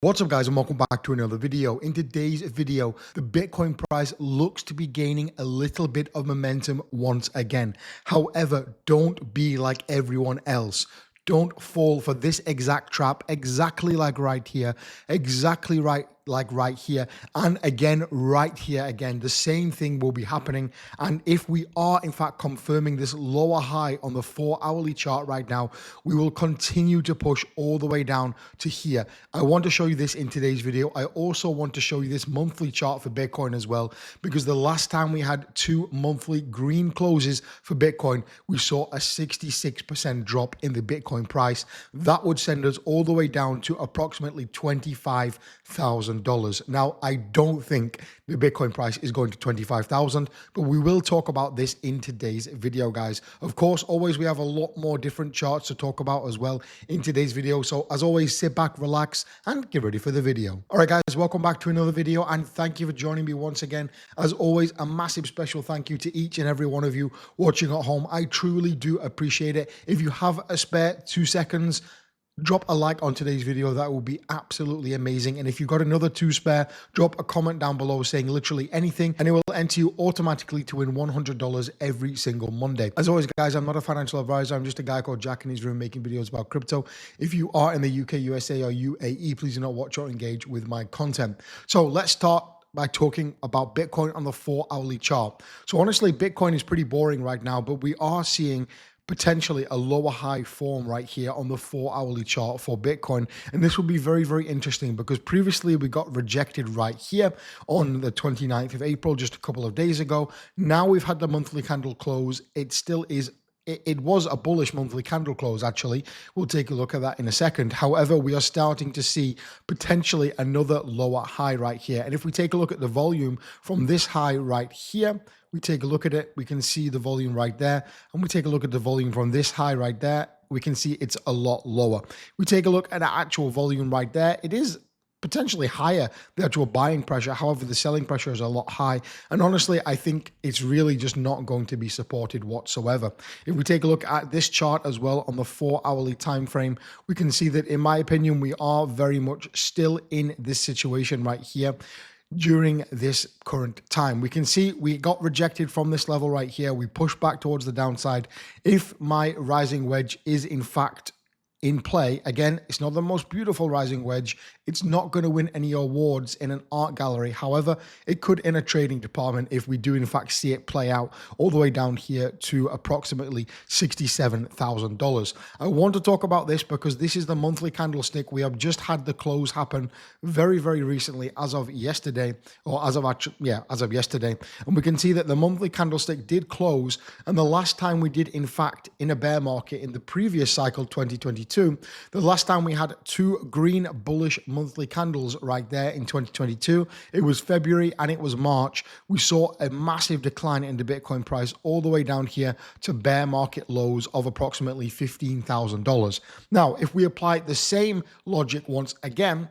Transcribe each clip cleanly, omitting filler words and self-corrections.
What's up guys, and welcome back to another video. In today's video, the Bitcoin price looks to be gaining a little bit of momentum once again. However, don't be like everyone else. Don't fall for this exact trap, exactly like right here, exactly right here, and again right here again. The same thing will be happening, and if we are in fact confirming this lower high on the 4-hourly chart right now, we will continue to push all the way down to here. I want to show you this in today's video. I also want to show you this monthly chart for Bitcoin as well, because the last time we had 2 monthly green closes for Bitcoin, we saw a 66% drop in the Bitcoin price. That would send us all the way down to approximately $25,000. Now, I don't think the Bitcoin price is going to 25,000, but we will talk about this in today's video, guys. Of course, always we have a lot more different charts to talk about as well in today's video. So as always, sit back, relax, and get ready for the video. All right, guys, welcome back to another video, and thank you for joining me once again. As always, a massive special thank you to each and every one of you watching at home. I truly do appreciate it. If you have a spare 2 seconds, drop a like on today's video. That will be absolutely amazing. And if you've got another 2 spare, drop a comment down below saying literally anything, and it will enter you automatically to win $100 every single Monday. As always, guys, I'm not a financial advisor. I'm just a guy called Jack in his room making videos about crypto. If you are in the UK, USA, or UAE, please do not watch or engage with my content. So let's start by talking about Bitcoin on the 4-hourly chart. So honestly, Bitcoin is pretty boring right now, but we are seeing potentially a lower high form right here on the 4-hourly chart for Bitcoin. And this will be very, very interesting because previously we got rejected right here on the 29th of April, just a couple of days ago. Now we've had the monthly candle close. It still is. It was a bullish monthly candle close, actually. We'll take a look at that in a second. However, we are starting to see potentially another lower high right here. And if we take a look at the volume from this high right here, we take a look at it, we can see the volume right there. And we take a look at the volume from this high right there, we can see it's a lot lower. We take a look at the actual volume right there. It is potentially higher, the actual buying pressure. However, the selling pressure is a lot high. And honestly, I think it's really just not going to be supported whatsoever. If we take a look at this chart as well on the 4-hourly time frame, we can see that, in my opinion, we are very much still in this situation right here. During this current time, we can see we got rejected from this level right here. We pushed back towards the downside. If my rising wedge is in fact in play, again, it's not the most beautiful rising wedge. It's not going to win any awards in an art gallery. However, it could in a trading department if we do in fact see it play out all the way down here to approximately $67,000. I want to talk about this because this is the monthly candlestick. We have just had the close happen very, very recently, as of yesterday, or as of yesterday. And we can see that the monthly candlestick did close. And the last time we did, in fact, in a bear market in the previous cycle, 2022, the last time we had 2 green bullish monthly candles right there in 2022, it was February and it was March. We saw a massive decline in the Bitcoin price all the way down here to bear market lows of approximately $15,000. Now, if we apply the same logic once again,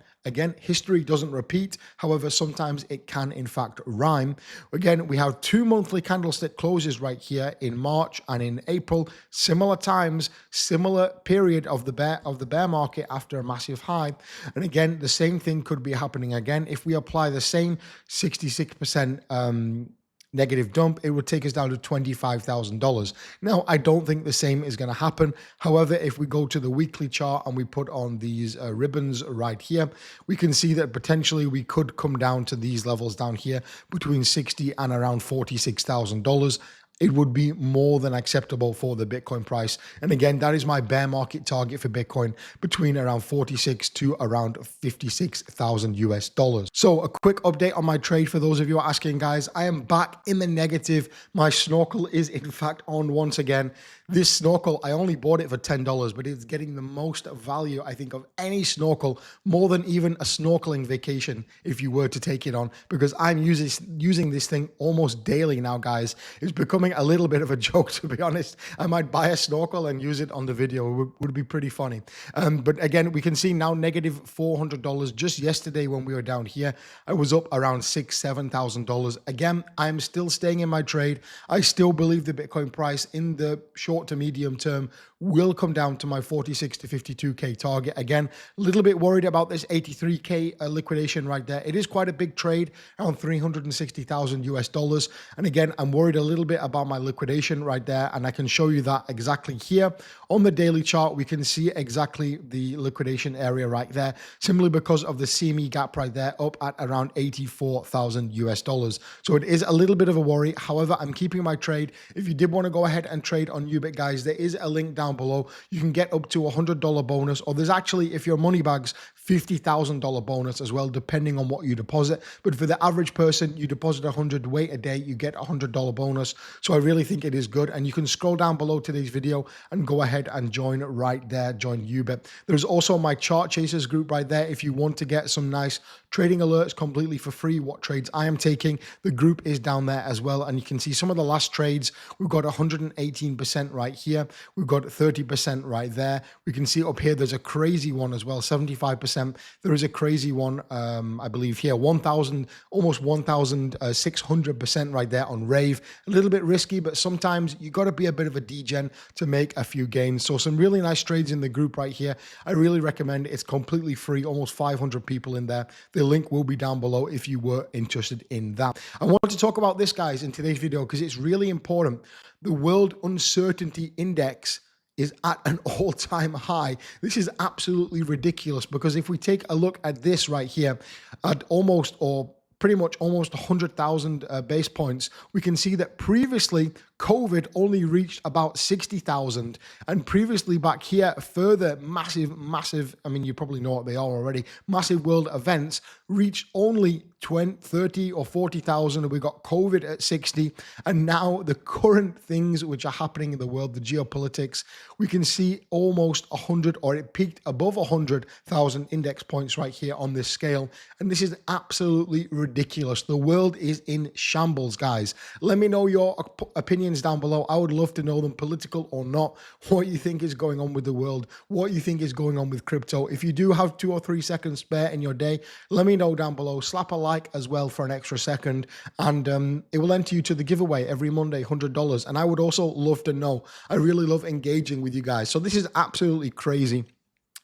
history doesn't repeat. However, sometimes it can in fact rhyme. Again, we have 2 monthly candlestick closes right here in March and in April, similar times, similar period of the bear market after a massive high. And again, the same thing could be happening again. If we apply the same 66% negative dump, it would take us down to $25,000. Now, I don't think the same is going to happen. However, if we go to the weekly chart and we put on these ribbons right here, we can see that potentially we could come down to these levels down here between $60,000 and around $46,000. It would be more than acceptable for the Bitcoin price. And again, that is my bear market target for Bitcoin, between around 46 to around 56,000 US dollars. So a quick update on my trade for those of you asking, guys. I am back in the negative. My snorkel is in fact on once again. This snorkel, I only bought it for $10, but it's getting the most value, I think, of any snorkel, more than even a snorkeling vacation if you were to take it on, because I'm using this thing almost daily now, guys. It's becoming a little bit of a joke, to be honest. I might buy a snorkel and use it on the video. It would be pretty funny. But again, we can see now negative $400. Just yesterday when we were down here, I was up around $6,000, $7,000. Again, I'm still staying in my trade. I still believe the Bitcoin price in the short to medium term will come down to my 46 to 52K target. Again, a little bit worried about this 83K liquidation right there. It is quite a big trade, around 360,000 US dollars. And again, I'm worried a little bit about my liquidation right there. And I can show you that exactly here on the daily chart. We can see exactly the liquidation area right there, simply because of the CME gap right there up at around 84,000 US dollars. So it is a little bit of a worry. However, I'm keeping my trade. If you did want to go ahead and trade on Ubit, guys, there is a link down below. You can get up to $100 bonus, or there's actually, if your money bags, $50,000 bonus as well, depending on what you deposit. But for the average person, you deposit 100, wait a day, you get $100 bonus. So I really think it is good. And you can scroll down below today's video and go ahead and join right there, join Ubit. There's also my chart chasers group right there. If you want to get some nice trading alerts completely for free, what trades I am taking, the group is down there as well. And you can see some of the last trades. We've got 118% right here. We've got 30% right there. We can see up here, there's a crazy one as well, 75%. There is a crazy one, I believe here, 1,000, almost 1,600% right there on Rave. A little bit risky, but sometimes you got to be a bit of a degen to make a few gains. So some really nice trades in the group right here. I really recommend it. It's completely free, almost 500 people in there. The link will be down below if you were interested in that. I want to talk about this, guys, in today's video because it's really important. The World Uncertainty Index is at an all-time high. This is absolutely ridiculous because if we take a look at this right here, at almost, or pretty much almost 100,000 base points, we can see that previously COVID only reached about 60,000. And previously back here, further massive, I mean, you probably know what they are already, massive world events reached only 20, 30 or 40,000. We got COVID at 60. And now the current things which are happening in the world, the geopolitics, we can see almost 100, or it peaked above 100,000 index points right here on this scale. And this is absolutely ridiculous. The world is in shambles, guys. Let me know your opinions down below. I would love to know them, political or not, what you think is going on with the world, what you think is going on with crypto. If you do have 2 or 3 seconds spare in your day, let me know down below. Slap a like as well for an extra second, and it will enter you to the giveaway every Monday, $100. And I would also love to know. I really love engaging with you guys. So this is absolutely crazy.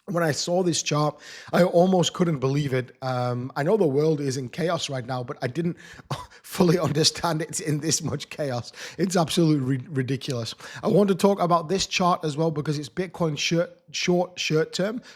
When I saw this chart, I almost couldn't believe it. I know the world is in chaos right now, but I didn't fully understand it's in this much chaos. It's absolutely ridiculous. I want to talk about this chart as well because it's Bitcoin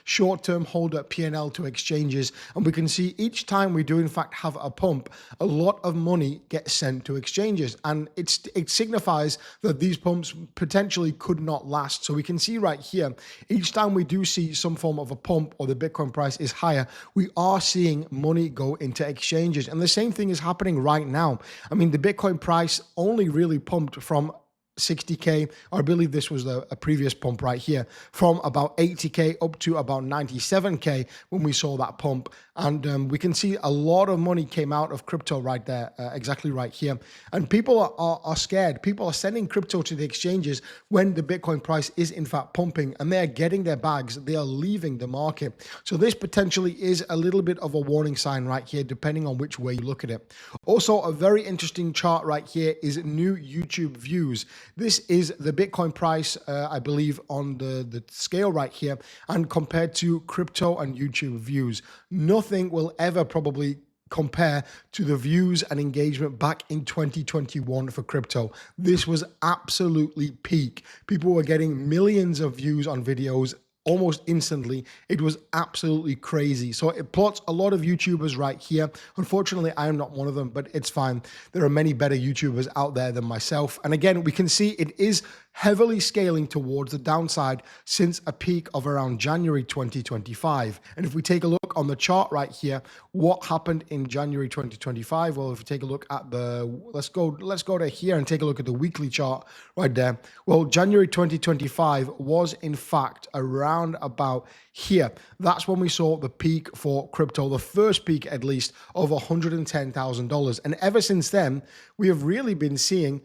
short-term holder P&L to exchanges. And we can see each time we do in fact have a pump, a lot of money gets sent to exchanges. And it signifies that these pumps potentially could not last. So we can see right here, each time we do see some form of a pump or the Bitcoin price is higher, we are seeing money go into exchanges. And the same thing is happening right now. I mean, the Bitcoin price only really pumped from 60K, or I believe this was a previous pump right here, from about 80K up to about 97K when we saw that pump. And we can see a lot of money came out of crypto right there, exactly right here. And people are scared. People are sending crypto to the exchanges when the Bitcoin price is in fact pumping, and they are getting their bags. They are leaving the market. So this potentially is a little bit of a warning sign right here, depending on which way you look at it. Also, a very interesting chart right here is new YouTube views. This is the Bitcoin price, I believe, on the scale right here, and compared to crypto and YouTube views. Nothing will ever probably compare to the views and engagement back in 2021 for crypto. This was absolutely peak. People were getting millions of views on videos almost instantly. It was absolutely crazy. So it plots a lot of YouTubers right here. Unfortunately, I am not one of them, but it's fine. There are many better YouTubers out there than myself. And again, we can see it is heavily scaling towards the downside since a peak of around January 2025. And if we take a look on the chart right here, what happened in January 2025? Well, if we take a look at let's go to here and take a look at the weekly chart right there. Well, January 2025 was in fact around about here. That's when we saw the peak for crypto, the first peak at least of $110,000. And ever since then, we have really been seeing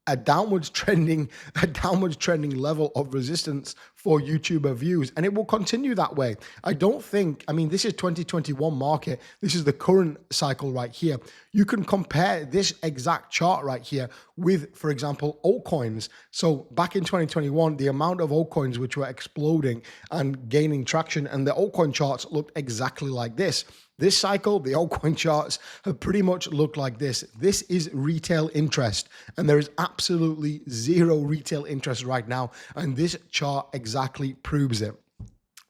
a downwards trending level of resistance for YouTuber views, and it will continue that way. I don't think, I mean, this is 2021 market. This is the current cycle right here. You can compare this exact chart right here with, for example, altcoins. So back in 2021, the amount of altcoins which were exploding and gaining traction, and the altcoin charts looked exactly like this. This cycle, the altcoin charts have pretty much looked like this. This is retail interest, and there is absolutely zero retail interest right now, and this chart exactly proves it.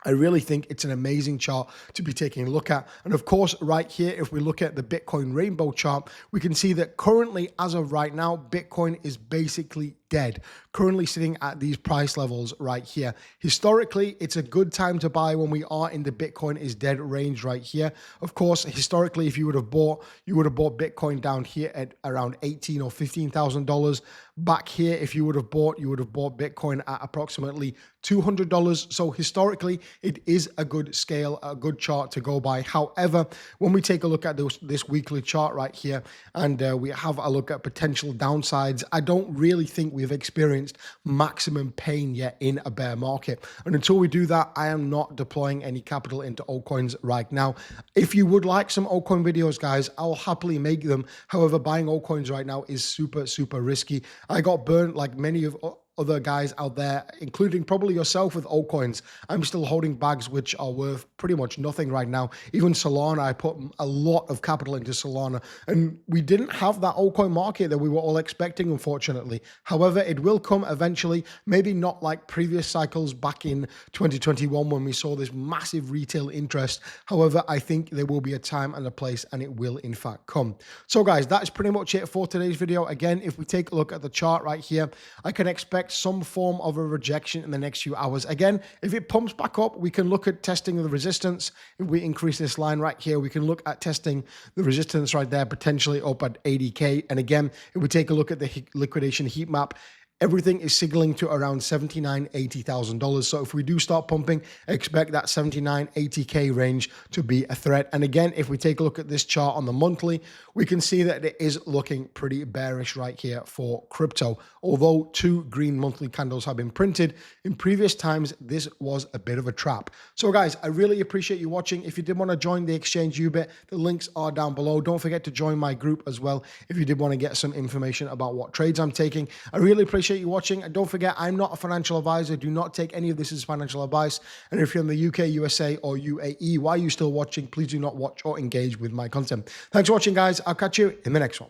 I really think it's an amazing chart to be taking a look at. And of course, right here, if we look at the Bitcoin rainbow chart, we can see that currently, as of right now, Bitcoin is basically dead, currently sitting at these price levels right here. Historically, it's a good time to buy when we are in the Bitcoin is dead range right here. Of course, historically, if you would have bought Bitcoin down here at around $18,000 or $15,000. Back here, if you would have bought Bitcoin at approximately $200. So historically, it is a good scale, a good chart to go by. However, when we take a look at this weekly chart right here, and we have a look at potential downsides, I don't really think we've experienced maximum pain yet in a bear market. And until we do that, I am not deploying any capital into altcoins right now. If you would like some altcoin videos, guys, I'll happily make them. However, buying altcoins right now is super, super risky. I got burnt like many of other guys out there, including probably yourself with altcoins. I'm still holding bags which are worth pretty much nothing right now. Even Solana, I put a lot of capital into Solana, and we didn't have that altcoin market that we were all expecting, unfortunately. However, it will come eventually, maybe not like previous cycles back in 2021 when we saw this massive retail interest. However, I think there will be a time and a place, and it will in fact come. So guys, that is pretty much it for today's video. Again, if we take a look at the chart right here, I can expect some form of a rejection in the next few hours. Again, if it pumps back up, we can look at testing the resistance. If we increase this line right here, we can look at testing the resistance right there, potentially up at 80K. And again, if we take a look at the liquidation heat map, everything is signaling to around $79,000, $80,000. So if we do start pumping, expect that 79, 80K range to be a threat. And again, if we take a look at this chart on the monthly, we can see that it is looking pretty bearish right here for crypto. Although 2 green monthly candles have been printed, in previous times, this was a bit of a trap. So guys, I really appreciate you watching. If you did want to join the exchange Ubit, the links are down below. Don't forget to join my group as well if you did want to get some information about what trades I'm taking. I really appreciate you watching, and don't forget, I'm not a financial advisor. Do not take any of this as financial advice. And if you're in the UK, USA, or UAE, why are you still watching? Please do not watch or engage with my content. Thanks for watching, guys. I'll catch you in the next one.